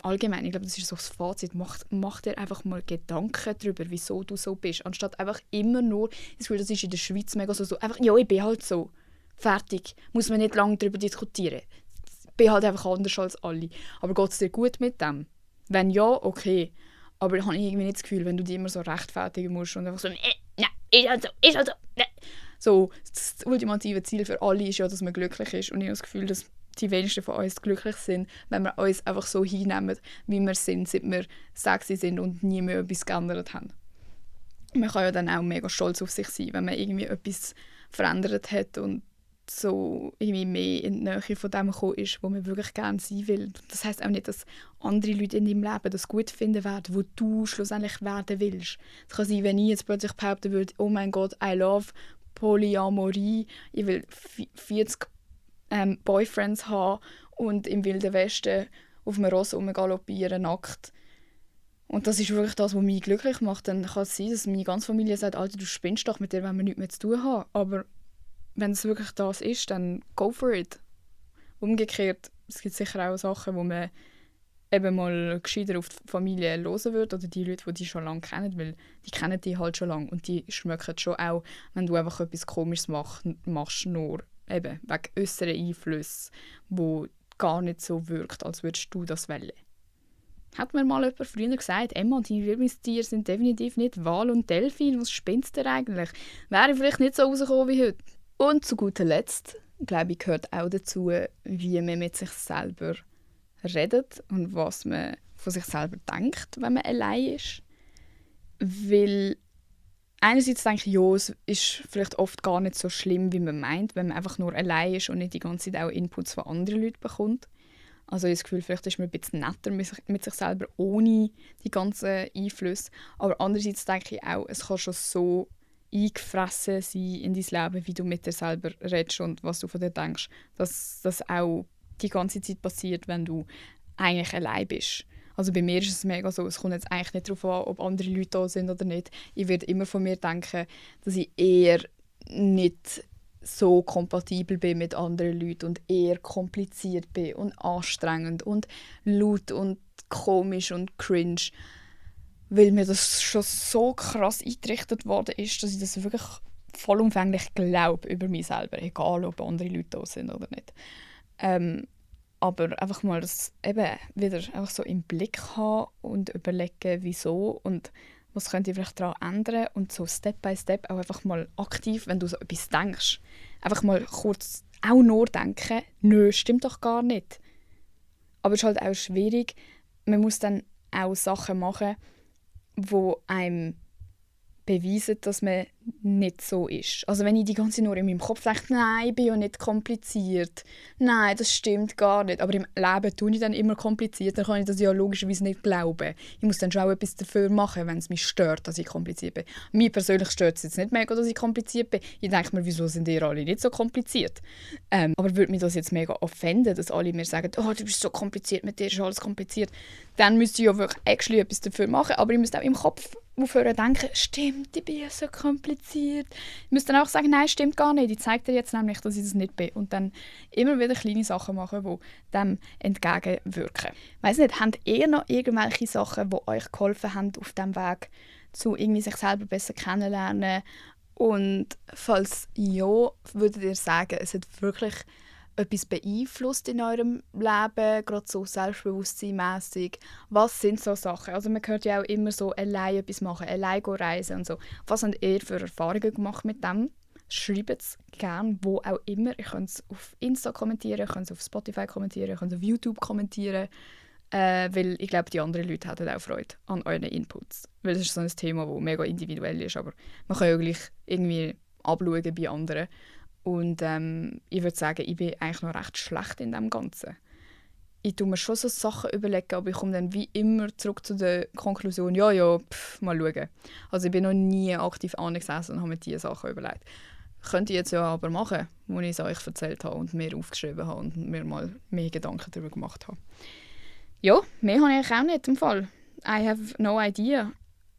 Allgemein, ich glaube, das ist so das Fazit. Mach dir einfach mal Gedanken darüber, wieso du so bist. Anstatt einfach immer nur, das ist in der Schweiz mega so, einfach, ja, ich bin halt so. Fertig. Muss man nicht lange darüber diskutieren. Ich bin halt einfach anders als alle. Aber geht es dir gut mit dem? Wenn ja, okay. Aber ich habe irgendwie nicht das Gefühl, wenn du dich immer so rechtfertigen musst und einfach so, nein, ist halt so, nein. So, das ultimative Ziel für alle ist ja, dass man glücklich ist. Und ich habe das Gefühl, dass die wenigsten von uns glücklich sind, wenn wir uns einfach so hinnehmen, wie wir sind, seit wir sexy sind und nie mehr etwas geändert haben. Man kann ja dann auch mega stolz auf sich sein, wenn man irgendwie etwas verändert hat und so irgendwie mehr in die Nähe von dem gekommen ist, wo man wirklich gerne sein will. Das heisst auch nicht, dass andere Leute in deinem Leben das gut finden werden, wo du schlussendlich werden willst. Es kann sein, wenn ich jetzt plötzlich behaupten würde, oh mein Gott, I love Polyamorie, ich will 40 Boyfriends haben und im Wilden Westen auf einem Ross rumgaloppieren, nackt. Und das ist wirklich das, was mich glücklich macht. Dann kann es sein, dass meine ganze Familie sagt, Alter, du spinnst doch, mit dir wollen wir nichts mehr zu tun haben. Aber wenn es wirklich das ist, dann go for it. Umgekehrt, es gibt sicher auch Sachen, wo man eben mal gescheiter auf die Familie hören würde oder die Leute, die schon lange kennen, weil die kennen die halt schon lange und die schmecken schon auch, wenn du einfach etwas Komisches machst, nur eben wegen äußeren Einflüssen, wo gar nicht so wirkt, als würdest du das wollen. Hat mir mal jemand früher gesagt, Emma, deine Lieblingstiere sind definitiv nicht Wal und Delfin, was spinnst du eigentlich? Wäre vielleicht nicht so rausgekommen wie heute. Und zu guter Letzt, glaube ich, gehört auch dazu, wie man mit sich selber redet und was man von sich selber denkt, wenn man allein ist. Weil einerseits denke ich, ja, es ist vielleicht oft gar nicht so schlimm, wie man meint, wenn man einfach nur allein ist und nicht die ganze Zeit auch Inputs von anderen Leuten bekommt. Also ich habe das Gefühl, vielleicht ist man ein bisschen netter mit sich selber, ohne die ganzen Einflüsse. Aber andererseits denke ich auch, es kann schon so eingefressen sein in dein Leben, wie du mit dir selber redest und was du von dir denkst, dass das auch die ganze Zeit passiert, wenn du eigentlich allein bist. Also bei mir ist es mega so, es kommt jetzt eigentlich nicht darauf an, ob andere Leute da sind oder nicht. Ich werde immer von mir denken, dass ich eher nicht so kompatibel bin mit anderen Leuten und eher kompliziert bin und anstrengend und laut und komisch und cringe, weil mir das schon so krass eingerichtet worden ist, dass ich das wirklich vollumfänglich glaube über mich selber, egal ob andere Leute da sind oder nicht. Aber einfach mal das eben wieder einfach so im Blick haben und überlegen, wieso und was könnte ich vielleicht daran ändern und so Step by Step auch einfach mal aktiv, wenn du so etwas denkst, einfach mal kurz auch nur denken, nö, stimmt doch gar nicht. Aber es ist halt auch schwierig, man muss dann auch Sachen machen, die einem beweisen, dass man nicht so ist. Also wenn ich die ganze Zeit nur in meinem Kopf denke, nein, ich bin ja nicht kompliziert, nein, das stimmt gar nicht, aber im Leben tue ich dann immer kompliziert, dann kann ich das ja logischerweise nicht glauben. Ich muss dann schon auch etwas dafür machen, wenn es mich stört, dass ich kompliziert bin. Mir persönlich stört es jetzt nicht mega, dass ich kompliziert bin. Ich denke mir, wieso sind ihr alle nicht so kompliziert? Aber würde mich das jetzt mega offenden, dass alle mir sagen, oh, du bist so kompliziert, mit dir ist alles kompliziert, dann müsste ich ja wirklich actually etwas dafür machen, aber ich müsste auch im Kopf aufhören zu denken, stimmt, ich bin ja so kompliziert. Ich muss dann auch sagen, nein, stimmt gar nicht. Ich zeige dir jetzt nämlich, dass ich das nicht bin. Und dann immer wieder kleine Sachen machen, die dem entgegenwirken. Ich weiss nicht, habt ihr noch irgendwelche Sachen, die euch geholfen haben auf diesem Weg, zu irgendwie sich selber besser kennenlernen? Und falls ja, würdet ihr sagen, es hat wirklich etwas beeinflusst in eurem Leben, gerade so selbstbewusstseinmässig? Was sind so Sachen? Also man hört ja auch immer so, allein etwas machen, allein reisen und so. Was habt ihr für Erfahrungen gemacht mit dem? Schreibt es gerne, wo auch immer. Ihr könnt es auf Insta kommentieren, ihr könnt es auf Spotify kommentieren, ihr könnt es auf YouTube kommentieren. Weil ich glaube, die anderen Leute hätten auch Freude an euren Inputs. Weil das ist so ein Thema, das mega individuell ist, aber man kann ja gleich irgendwie abschauen bei anderen. Und ich würde sagen, ich bin eigentlich noch recht schlecht in dem Ganzen. Ich tue mir schon so Sachen überlegen, aber ich komme dann wie immer zurück zu der Konklusion, mal schauen. Also ich bin noch nie aktiv angesessen und habe mir diese Sachen überlegt. Könnte ich jetzt ja aber machen, wo ich es euch erzählt habe und mir aufgeschrieben habe und mir mal mehr Gedanken darüber gemacht habe. Ja, mehr habe ich auch nicht im Fall. I have no idea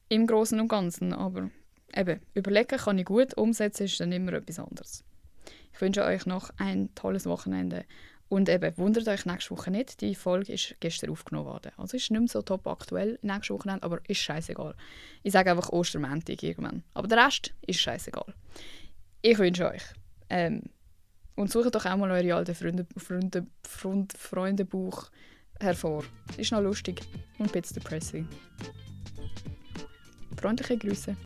im Großen und Ganzen, aber eben, überlegen kann ich gut, umsetzen ist dann immer etwas anderes. Ich wünsche euch noch ein tolles Wochenende und eben, wundert euch nächste Woche nicht, die Folge ist gestern aufgenommen worden. Also ist nicht mehr so top aktuell nächste Wochenende, aber ist scheißegal. Ich sage einfach Ostermäntig irgendwann, aber der Rest ist scheißegal. Ich wünsche euch und sucht doch auch mal eure alten Freundebuch hervor. Ist noch lustig und ein bisschen depressing. Freundliche Grüße.